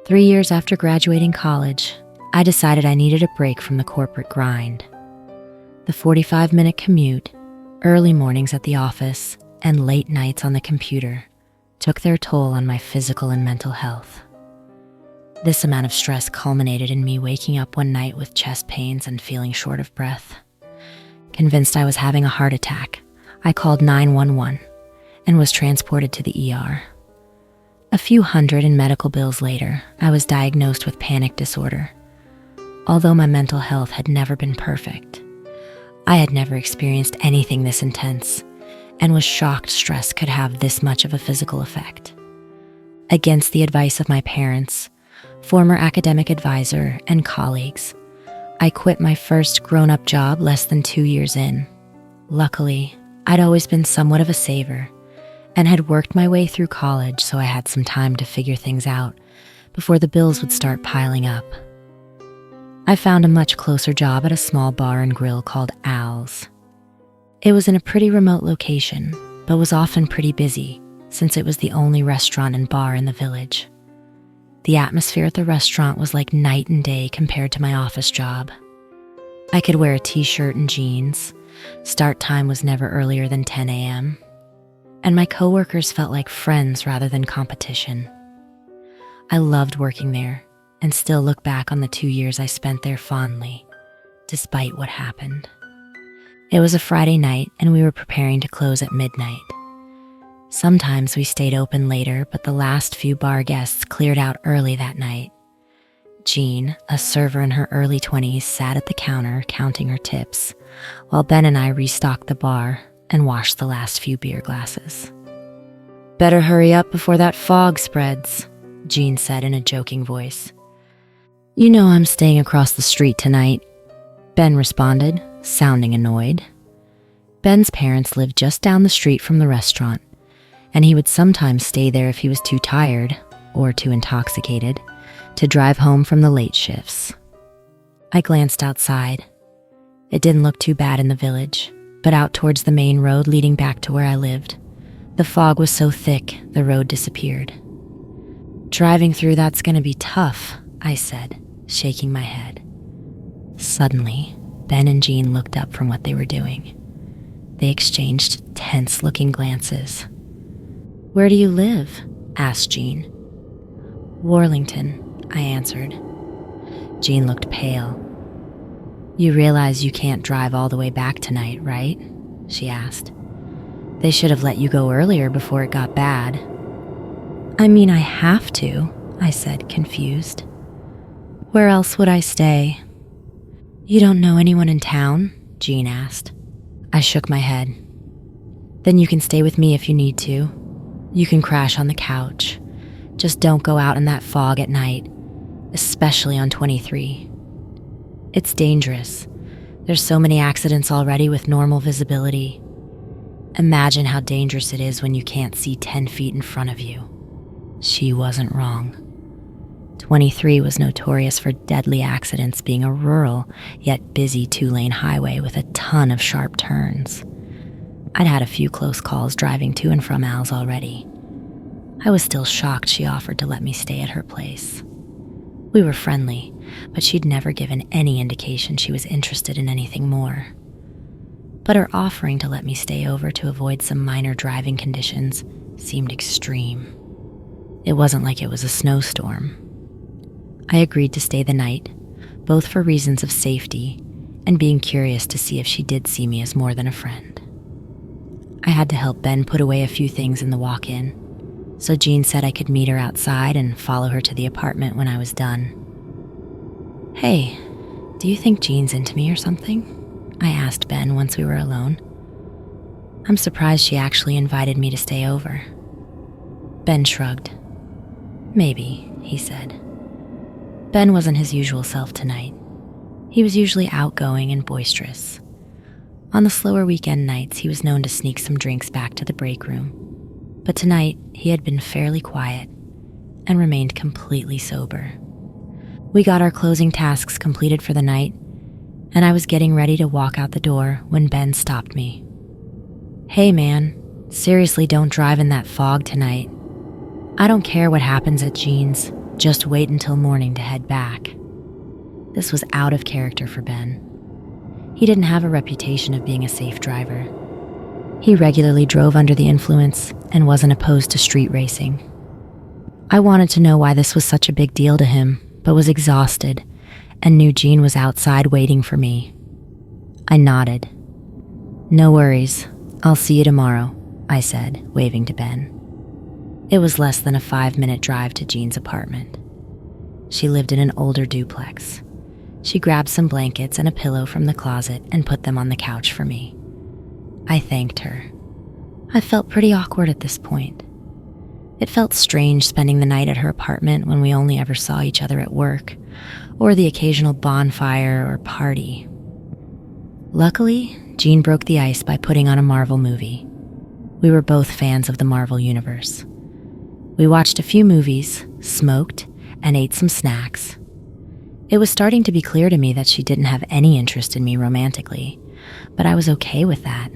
3 years after graduating college, I decided I needed a break from the corporate grind. The 45-minute commute, early mornings at the office, and late nights on the computer took their toll on my physical and mental health. This amount of stress culminated in me waking up one night with chest pains and feeling short of breath. Convinced I was having a heart attack, I called 911 and was transported to the ER. A few hundred in medical bills later, I was diagnosed with panic disorder. Although my mental health had never been perfect, I had never experienced anything this intense and was shocked stress could have this much of a physical effect. Against the advice of my parents, former academic advisor, and colleagues, I quit my first grown-up job less than 2 years in. Luckily, I'd always been somewhat of a saver and had worked my way through college, so I had some time to figure things out before the bills would start piling up. I found a much closer job at a small bar and grill called Al's. It was in a pretty remote location, but was often pretty busy since it was the only restaurant and bar in the village. The atmosphere at the restaurant was like night and day compared to my office job. I could wear a t-shirt and jeans. Start time was never earlier than 10 a.m. And my coworkers felt like friends rather than competition. I loved working there and still look back on the 2 years I spent there fondly, despite what happened. It was a Friday night and we were preparing to close at midnight. Sometimes we stayed open later, but the last few bar guests cleared out early that night. Jean, a server in her early 20s, sat at the counter counting her tips, while Ben and I restocked the bar and washed the last few beer glasses. "Better hurry up before that fog spreads," Jean said in a joking voice. "You know I'm staying across the street tonight," Ben responded, sounding annoyed. Ben's parents lived just down the street from the restaurant, and he would sometimes stay there if he was too tired or too intoxicated to drive home from the late shifts. I glanced outside. It didn't look too bad in the village, but out towards the main road leading back to where I lived, the fog was so thick the road disappeared. "Driving through that's gonna be tough," I said, shaking my head. Suddenly, Ben and Jean looked up from what they were doing. They exchanged tense-looking glances. "Where do you live?" asked Jean. "Warlington," I answered. Jean looked pale. "You realize you can't drive all the way back tonight, right?" she asked. "They should have let you go earlier before it got bad." "I mean, I have to," I said, confused. "Where else would I stay?" "You don't know anyone in town?" Jean asked. I shook my head. "Then you can stay with me if you need to. You can crash on the couch. Just don't go out in that fog at night, especially on 23. It's dangerous. There's so many accidents already with normal visibility. Imagine how dangerous it is when you can't see 10 feet in front of you." She wasn't wrong. 23 was notorious for deadly accidents, being a rural yet busy 2-lane highway with a ton of sharp turns. I'd had a few close calls driving to and from Al's already. I was still shocked she offered to let me stay at her place. We were friendly, but she'd never given any indication she was interested in anything more. But her offering to let me stay over to avoid some minor driving conditions seemed extreme. It wasn't like it was a snowstorm. I agreed to stay the night, both for reasons of safety and being curious to see if she did see me as more than a friend. I had to help Ben put away a few things in the walk-in, so Jean said I could meet her outside and follow her to the apartment when I was done. "Hey, do you think Jean's into me or something?" I asked Ben once we were alone. "I'm surprised she actually invited me to stay over." Ben shrugged. "Maybe," he said. Ben wasn't his usual self tonight. He was usually outgoing and boisterous. On the slower weekend nights, he was known to sneak some drinks back to the break room. But tonight, he had been fairly quiet and remained completely sober. We got our closing tasks completed for the night, and I was getting ready to walk out the door when Ben stopped me. "Hey man, seriously don't drive in that fog tonight. I don't care what happens at Jean's. Just wait until morning to head back. This was out of character for Ben. He didn't have a reputation of being a safe driver. He regularly drove under the influence and wasn't opposed to street racing. I wanted to know why this was such a big deal to him, but was exhausted and knew Jean was outside waiting for me. I nodded. "No worries, I'll see you tomorrow," I said, waving to Ben. It was less than a 5-minute drive to Jean's apartment. She lived in an older duplex. She grabbed some blankets and a pillow from the closet and put them on the couch for me. I thanked her. I felt pretty awkward at this point. It felt strange spending the night at her apartment when we only ever saw each other at work, or the occasional bonfire or party. Luckily, Jean broke the ice by putting on a Marvel movie. We were both fans of the Marvel universe. We watched a few movies, smoked, and ate some snacks. It was starting to be clear to me that she didn't have any interest in me romantically, but I was okay with that.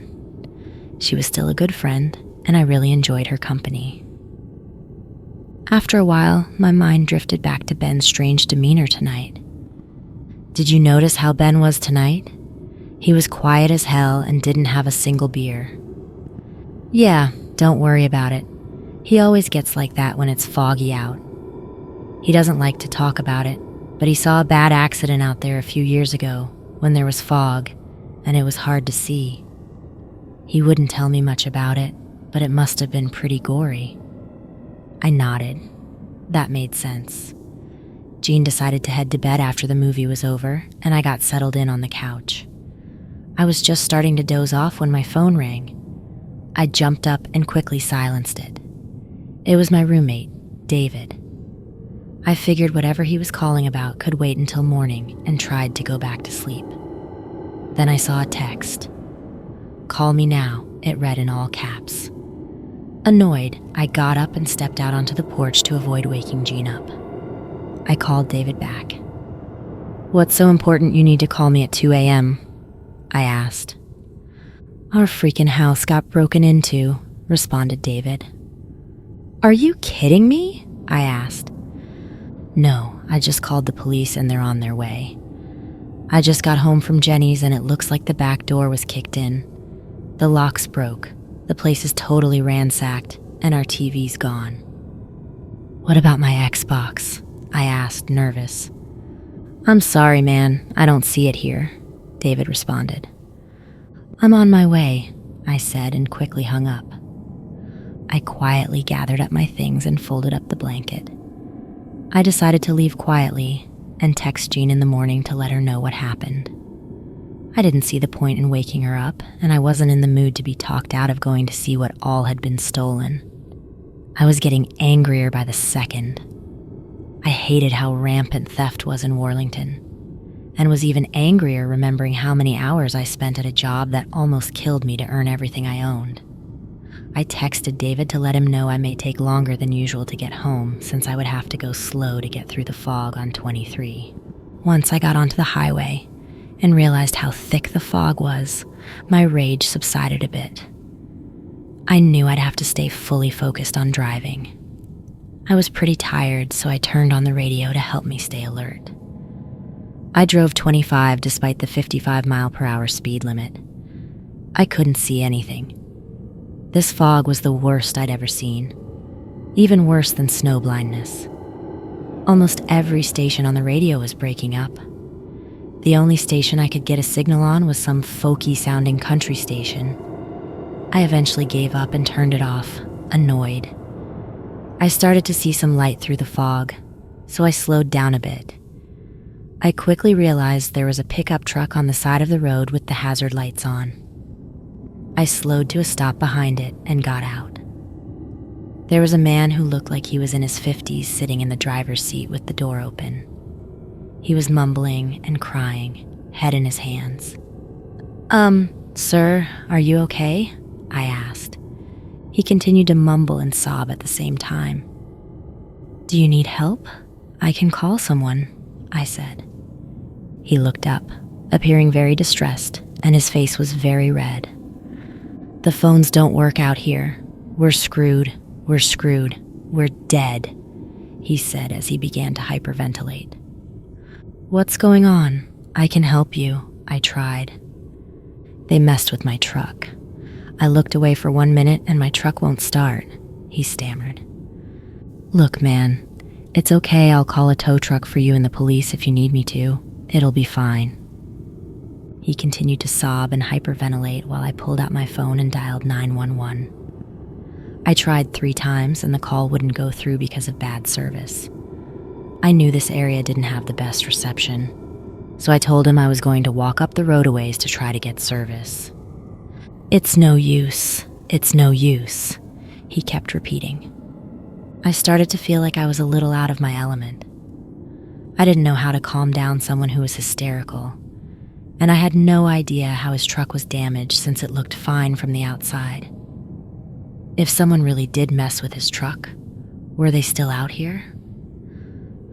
She was still a good friend, and I really enjoyed her company. After a while, my mind drifted back to Ben's strange demeanor tonight. Did you notice how Ben was tonight? He was quiet as hell and didn't have a single beer. Yeah, don't worry about it. He always gets like that when it's foggy out. He doesn't like to talk about it, but he saw a bad accident out there a few years ago when there was fog and it was hard to see. He wouldn't tell me much about it, but it must have been pretty gory. I nodded. That made sense. Jean decided to head to bed after the movie was over, and I got settled in on the couch. I was just starting to doze off when my phone rang. I jumped up and quickly silenced it. It was my roommate, David. I figured whatever he was calling about could wait until morning and tried to go back to sleep. Then I saw a text. "Call me now," it read in all caps. Annoyed, I got up and stepped out onto the porch to avoid waking Jean up. I called David back. "What's so important you need to call me at 2 a.m.? I asked. "Our freaking house got broken into," responded David. "Are you kidding me?" I asked. "No, I just called the police and they're on their way. I just got home from Jenny's and it looks like the back door was kicked in. The locks broke, the place is totally ransacked, and our TV's gone." "What about my Xbox?" I asked, nervous. "I'm sorry, man, I don't see it here," David responded. "I'm on my way," I said and quickly hung up. I quietly gathered up my things and folded up the blanket. I decided to leave quietly and text Jean in the morning to let her know what happened. I didn't see the point in waking her up, and I wasn't in the mood to be talked out of going to see what all had been stolen. I was getting angrier by the second. I hated how rampant theft was in Worlington, and was even angrier remembering how many hours I spent at a job that almost killed me to earn everything I owned. I texted David to let him know I may take longer than usual to get home, since I would have to go slow to get through the fog on 23. Once I got onto the highway and realized how thick the fog was, my rage subsided a bit. I knew I'd have to stay fully focused on driving. I was pretty tired, so I turned on the radio to help me stay alert. I drove 25 despite the 55-mile-per-hour speed limit. I couldn't see anything. This fog was the worst I'd ever seen, even worse than snow blindness. Almost every station on the radio was breaking up. The only station I could get a signal on was some folky-sounding country station. I eventually gave up and turned it off, annoyed. I started to see some light through the fog, so I slowed down a bit. I quickly realized there was a pickup truck on the side of the road with the hazard lights on. I slowed to a stop behind it and got out. There was a man who looked like he was in his 50s sitting in the driver's seat with the door open. He was mumbling and crying, head in his hands. Sir, are you okay?" I asked. He continued to mumble and sob at the same time. "Do you need help? I can call someone," I said. He looked up, appearing very distressed, and his face was very red. "The phones don't work out here. We're screwed. We're dead," he said as he began to hyperventilate. "What's going on? I can help you," I tried. "They messed with my truck. I looked away for 1 minute and my truck won't start," he stammered. "Look, man, it's okay. I'll call a tow truck for you and the police if you need me to. It'll be fine." He continued to sob and hyperventilate while I pulled out my phone and dialed 911. I tried 3 times and the call wouldn't go through because of bad service. I knew this area didn't have the best reception, so I told him I was going to walk up the road a ways to try to get service. "It's no use. It's no use," he kept repeating. I started to feel like I was a little out of my element. I didn't know how to calm down someone who was hysterical, and I had no idea how his truck was damaged since it looked fine from the outside. If someone really did mess with his truck, were they still out here?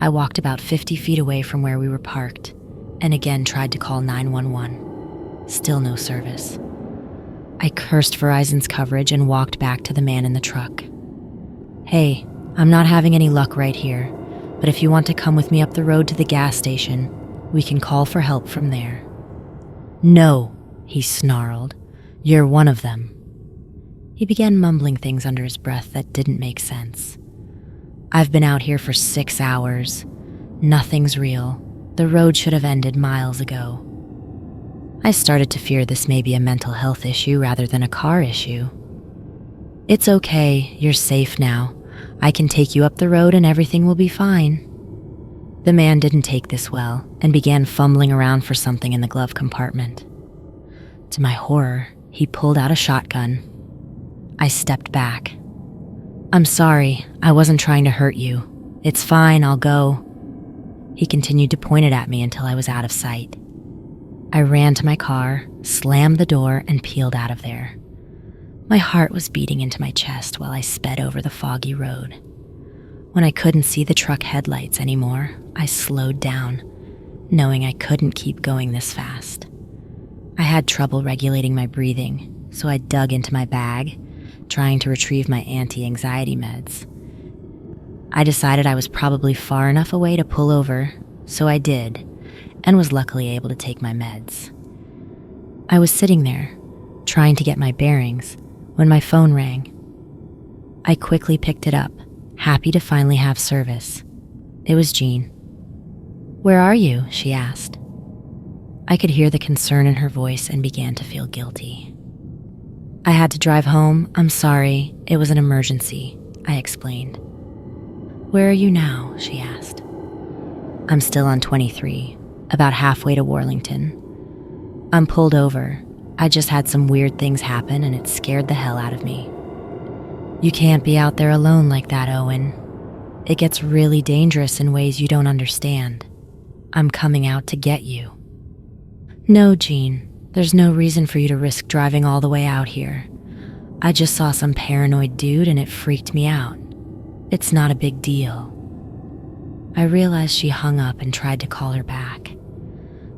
I walked about 50 feet away from where we were parked and again tried to call 911. Still no service. I cursed Verizon's coverage and walked back to the man in the truck. "Hey, I'm not having any luck right here, but if you want to come with me up the road to the gas station, we can call for help from there." "No," he snarled. "You're one of them." He began mumbling things under his breath that didn't make sense. "I've been out here for 6 hours. Nothing's real. The road should have ended miles ago." I started to fear this may be a mental health issue rather than a car issue. "It's okay. You're safe now. I can take you up the road and everything will be fine." The man didn't take this well and began fumbling around for something in the glove compartment. To my horror, he pulled out a shotgun. I stepped back. "I'm sorry, I wasn't trying to hurt you. It's fine, I'll go." He continued to point it at me until I was out of sight. I ran to my car, slammed the door, and peeled out of there. My heart was beating into my chest while I sped over the foggy road. When I couldn't see the truck headlights anymore, I slowed down, knowing I couldn't keep going this fast. I had trouble regulating my breathing, so I dug into my bag, trying to retrieve my anti-anxiety meds. I decided I was probably far enough away to pull over, so I did, and was luckily able to take my meds. I was sitting there, trying to get my bearings, when my phone rang. I quickly picked it up, happy to finally have service. It was Jean. "Where are you?" she asked. I could hear the concern in her voice and began to feel guilty. "I had to drive home. I'm sorry. It was an emergency," I explained. "Where are you now?" she asked. "I'm still on 23, about halfway to Worlington. I'm pulled over. I just had some weird things happen and it scared the hell out of me." "You can't be out there alone like that, Owen. It gets really dangerous in ways you don't understand. I'm coming out to get you." "No, Jean. There's no reason for you to risk driving all the way out here. I just saw some paranoid dude and it freaked me out. It's not a big deal." I realized she hung up and tried to call her back.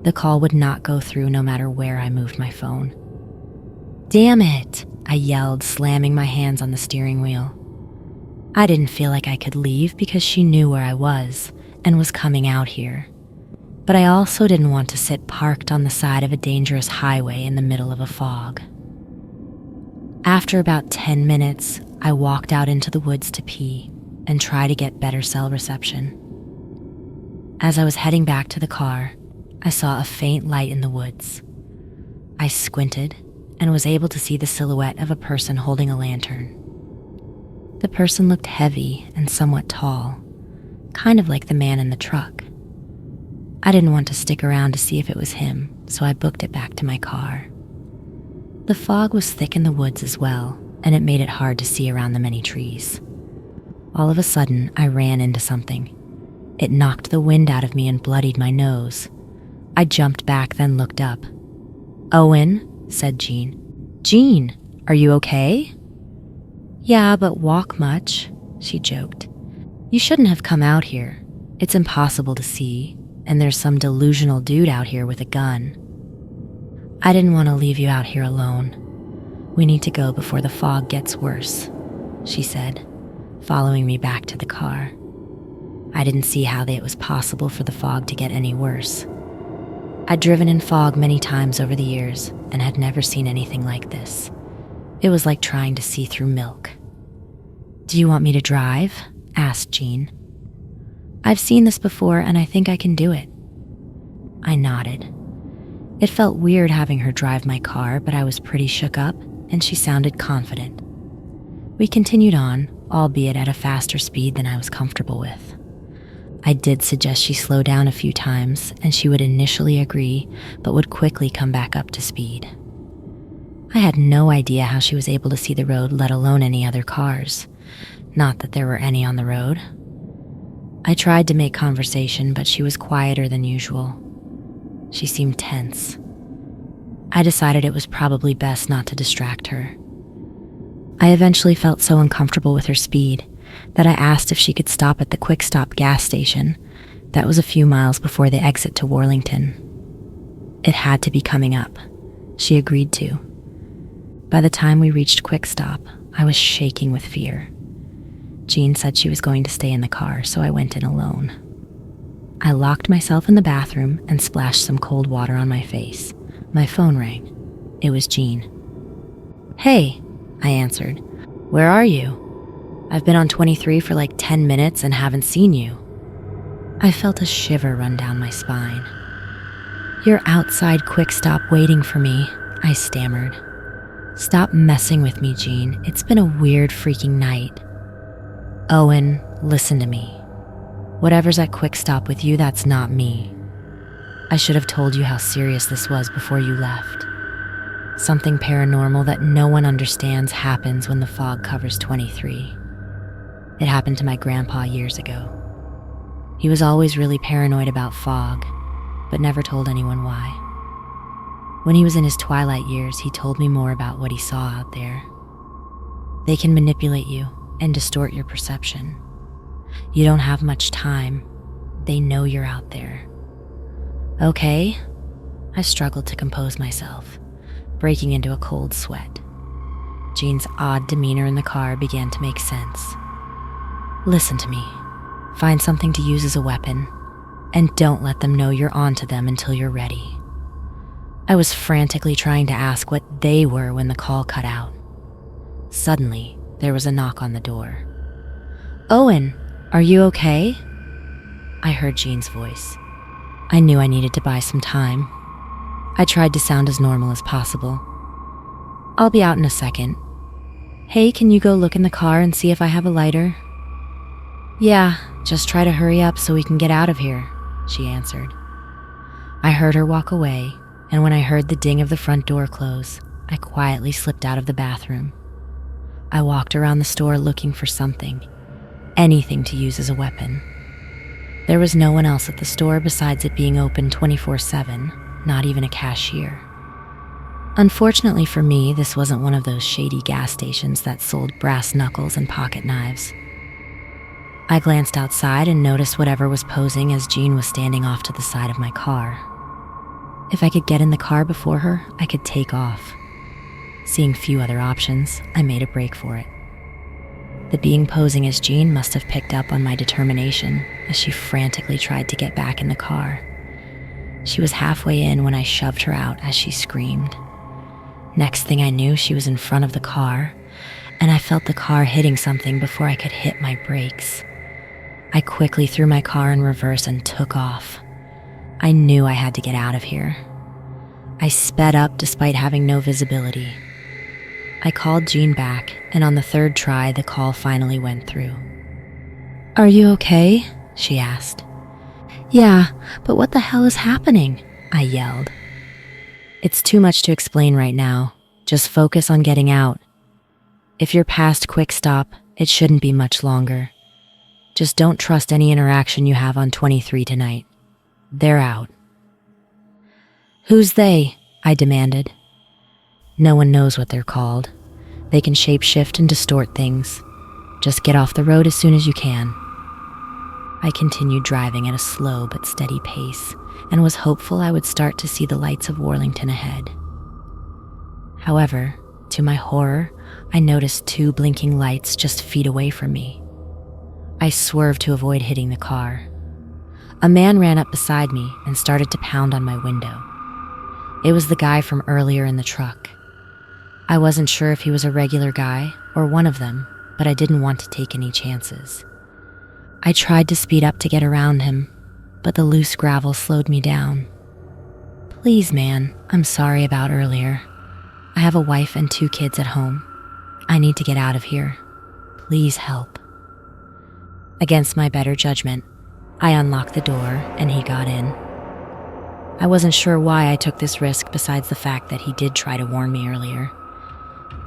The call would not go through no matter where I moved my phone. "Damn it," I yelled, slamming my hands on the steering wheel. I didn't feel like I could leave because she knew where I was and was coming out here. But I also didn't want to sit parked on the side of a dangerous highway in the middle of a fog. After about 10 minutes, I walked out into the woods to pee and try to get better cell reception. As I was heading back to the car, I saw a faint light in the woods. I squinted and was able to see the silhouette of a person holding a lantern. The person looked heavy and somewhat tall, kind of like the man in the truck. I didn't want to stick around to see if it was him, so I booked it back to my car. The fog was thick in the woods as well, and it made it hard to see around the many trees. All of a sudden, I ran into something. It knocked the wind out of me and bloodied my nose. I jumped back, then looked up. "Owen," said Jean. "Jean, are you okay?" "Yeah, but walk much," she joked. "You shouldn't have come out here. It's impossible to see, and there's some delusional dude out here with a gun. I didn't want to leave you out here alone. We need to go before the fog gets worse," she said, following me back to the car. I didn't see how it was possible for the fog to get any worse. I'd driven in fog many times over the years and had never seen anything like this. It was like trying to see through milk. "Do you want me to drive?" asked Jean. "I've seen this before and I think I can do it." I nodded. It felt weird having her drive my car, but I was pretty shook up and she sounded confident. We continued on, albeit at a faster speed than I was comfortable with. I did suggest she slow down a few times, and she would initially agree, but would quickly come back up to speed. I had no idea how she was able to see the road, let alone any other cars. Not that there were any on the road. I tried to make conversation, but she was quieter than usual. She seemed tense. I decided it was probably best not to distract her. I eventually felt so uncomfortable with her speed that I asked if she could stop at the Quick Stop gas station that was a few miles before the exit to Worlington. It had to be coming up. She agreed to. By the time we reached Quick Stop, I was shaking with fear. Jean said she was going to stay in the car, so I went in alone. I locked myself in the bathroom and splashed some cold water on my face. My phone rang. It was Jean. "Hey," I answered. "Where are you? I've been on 23 for like 10 minutes and haven't seen you." I felt a shiver run down my spine. "You're outside Quick Stop waiting for me," I stammered. "Stop messing with me, Jean. It's been a weird freaking night." "Owen, listen to me. Whatever's at Quick Stop with you, that's not me. I should have told you how serious this was before you left. Something paranormal that no one understands happens when the fog covers 23. It happened to my grandpa years ago. He was always really paranoid about fog, but never told anyone why. When he was in his twilight years, he told me more about what he saw out there. They can manipulate you and distort your perception. You don't have much time. They know you're out there." "Okay." I struggled to compose myself, breaking into a cold sweat. Jean's odd demeanor in the car began to make sense. "Listen to me. Find something to use as a weapon, and don't let them know you're onto them until you're ready." I was frantically trying to ask what they were when the call cut out. Suddenly, there was a knock on the door. "Owen, are you okay?" I heard Jean's voice. I knew I needed to buy some time. I tried to sound as normal as possible. "I'll be out in a second. Hey, can you go look in the car and see if I have a lighter?" "Yeah, just try to hurry up so we can get out of here," she answered. I heard her walk away, and when I heard the ding of the front door close, I quietly slipped out of the bathroom. I walked around the store looking for something, anything to use as a weapon. There was no one else at the store besides it being open 24/7, not even a cashier. Unfortunately for me, this wasn't one of those shady gas stations that sold brass knuckles and pocket knives. I glanced outside and noticed whatever was posing as Jean was standing off to the side of my car. If I could get in the car before her, I could take off. Seeing few other options, I made a break for it. The being posing as Jean must have picked up on my determination as she frantically tried to get back in the car. She was halfway in when I shoved her out as she screamed. Next thing I knew, she was in front of the car, and I felt the car hitting something before I could hit my brakes. I quickly threw my car in reverse and took off. I knew I had to get out of here. I sped up despite having no visibility. I called Jean back, and on the third try, the call finally went through. "Are you okay?" she asked. "Yeah, but what the hell is happening?" I yelled. "It's too much to explain right now. Just focus on getting out. If you're past Quick Stop, it shouldn't be much longer. Just don't trust any interaction you have on 23 tonight. They're out." "Who's they?" I demanded. "No one knows what they're called. They can shapeshift and distort things. Just get off the road as soon as you can." I continued driving at a slow but steady pace and was hopeful I would start to see the lights of Worlington ahead. However, to my horror, I noticed two blinking lights just feet away from me. I swerved to avoid hitting the car. A man ran up beside me and started to pound on my window. It was the guy from earlier in the truck. I wasn't sure if he was a regular guy or one of them, but I didn't want to take any chances. I tried to speed up to get around him, but the loose gravel slowed me down. "Please, man, I'm sorry about earlier. I have a wife and 2 kids at home. I need to get out of here. Please help." Against my better judgment, I unlocked the door and he got in. I wasn't sure why I took this risk besides the fact that he did try to warn me earlier.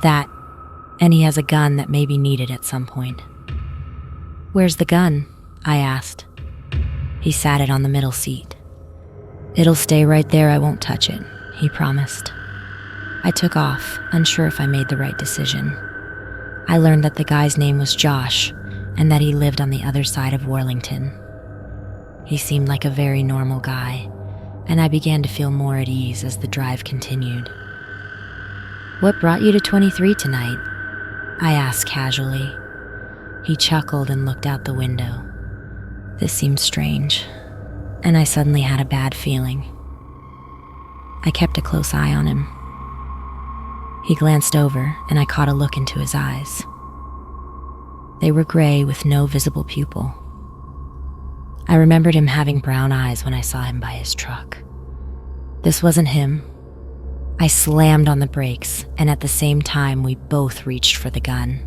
That, and he has a gun that may be needed at some point. "Where's the gun?" I asked. He sat it on the middle seat. "It'll stay right there, I won't touch it," he promised. I took off, unsure if I made the right decision. I learned that the guy's name was Josh, and that he lived on the other side of Worlington. He seemed like a very normal guy, and I began to feel more at ease as the drive continued. "What brought you to 23 tonight?" I asked casually. He chuckled and looked out the window. This seemed strange, and I suddenly had a bad feeling. I kept a close eye on him. He glanced over, and I caught a look into his eyes. They were gray with no visible pupil. I remembered him having brown eyes when I saw him by his truck. This wasn't him. I slammed on the brakes, and at the same time, we both reached for the gun.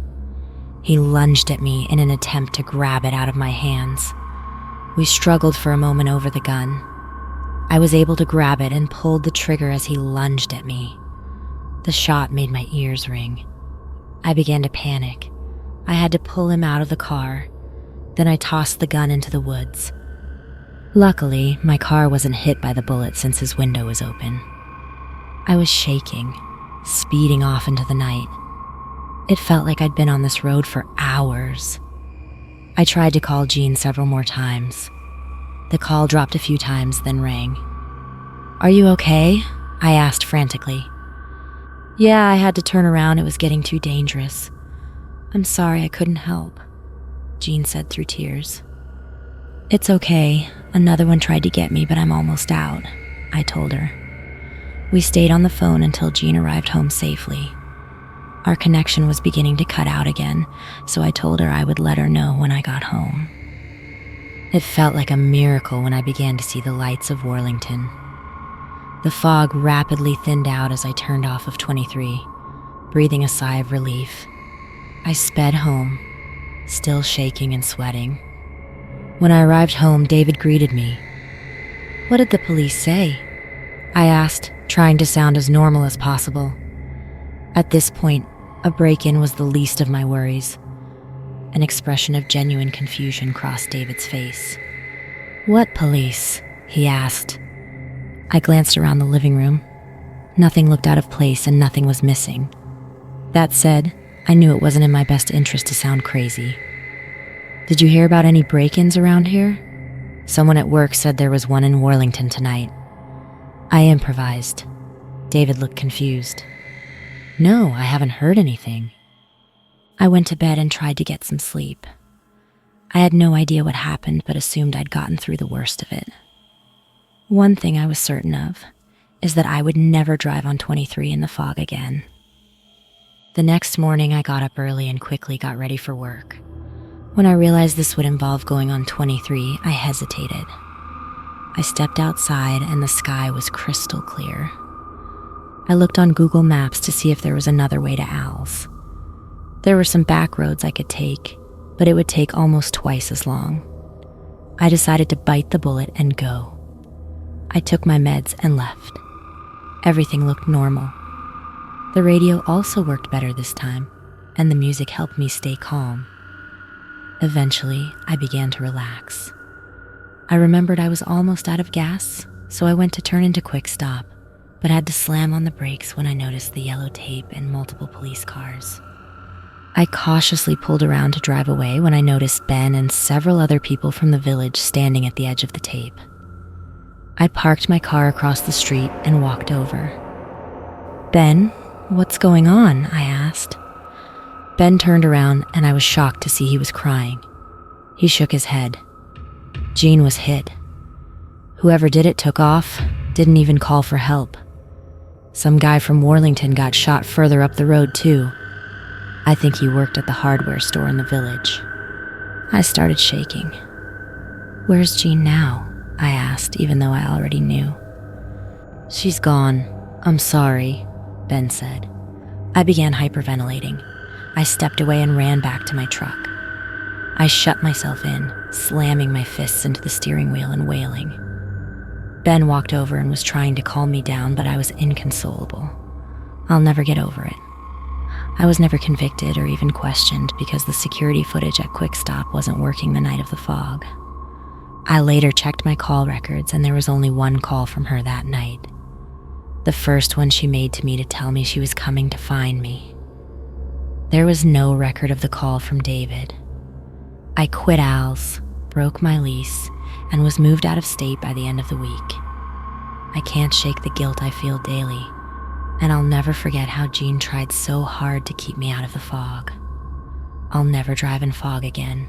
He lunged at me in an attempt to grab it out of my hands. We struggled for a moment over the gun. I was able to grab it and pulled the trigger as he lunged at me. The shot made my ears ring. I began to panic. I had to pull him out of the car. Then I tossed the gun into the woods. Luckily, my car wasn't hit by the bullet since his window was open. I was shaking, speeding off into the night. It felt like I'd been on this road for hours. I tried to call Jean several more times. The call dropped a few times, then rang. "Are you okay?" I asked frantically. "Yeah, I had to turn around. It was getting too dangerous. I'm sorry I couldn't help," Jean said through tears. "It's okay. Another one tried to get me, but I'm almost out," I told her. We stayed on the phone until Jean arrived home safely. Our connection was beginning to cut out again, so I told her I would let her know when I got home. It felt like a miracle when I began to see the lights of Worlington. The fog rapidly thinned out as I turned off of 23, breathing a sigh of relief. I sped home, still shaking and sweating. When I arrived home, David greeted me. "What did the police say?" I asked, trying to sound as normal as possible. At this point, a break-in was the least of my worries. An expression of genuine confusion crossed David's face. "What police?" he asked. I glanced around the living room. Nothing looked out of place and nothing was missing. That said, I knew it wasn't in my best interest to sound crazy. "Did you hear about any break-ins around here? Someone at work said there was one in Worlington tonight." I improvised. David looked confused. "No, I haven't heard anything." I went to bed and tried to get some sleep. I had no idea what happened, but assumed I'd gotten through the worst of it. One thing I was certain of is that I would never drive on 23 in the fog again. The next morning, I got up early and quickly got ready for work. When I realized this would involve going on 23, I hesitated. I stepped outside and the sky was crystal clear. I looked on Google Maps to see if there was another way to Al's. There were some back roads I could take, but it would take almost twice as long. I decided to bite the bullet and go. I took my meds and left. Everything looked normal. The radio also worked better this time, and the music helped me stay calm. Eventually, I began to relax. I remembered I was almost out of gas, so I went to turn into quick stop, but had to slam on the brakes when I noticed the yellow tape and multiple police cars. I cautiously pulled around to drive away when I noticed Ben and several other people from the village standing at the edge of the tape. I parked my car across the street and walked over. "Ben, what's going on?" I asked. Ben turned around and I was shocked to see he was crying. He shook his head. Jean was hit. Whoever did it took off, didn't even call for help. Some guy from Worlington got shot further up the road too. I think he worked at the hardware store in the village. I started shaking. Where's Jean now? I asked, even though I already knew. She's gone. I'm sorry, Ben said. I began hyperventilating. I stepped away and ran back to my truck. I shut myself in, slamming my fists into the steering wheel and wailing. Ben walked over and was trying to calm me down, but I was inconsolable. I'll never get over it. I was never convicted or even questioned because the security footage at Quick Stop wasn't working the night of the fog. I later checked my call records and there was only one call from her that night. The first one she made to me to tell me she was coming to find me. There was no record of the call from David. I quit Al's, broke my lease, and was moved out of state by the end of the week. I can't shake the guilt I feel daily, and I'll never forget how Jean tried so hard to keep me out of the fog. I'll never drive in fog again.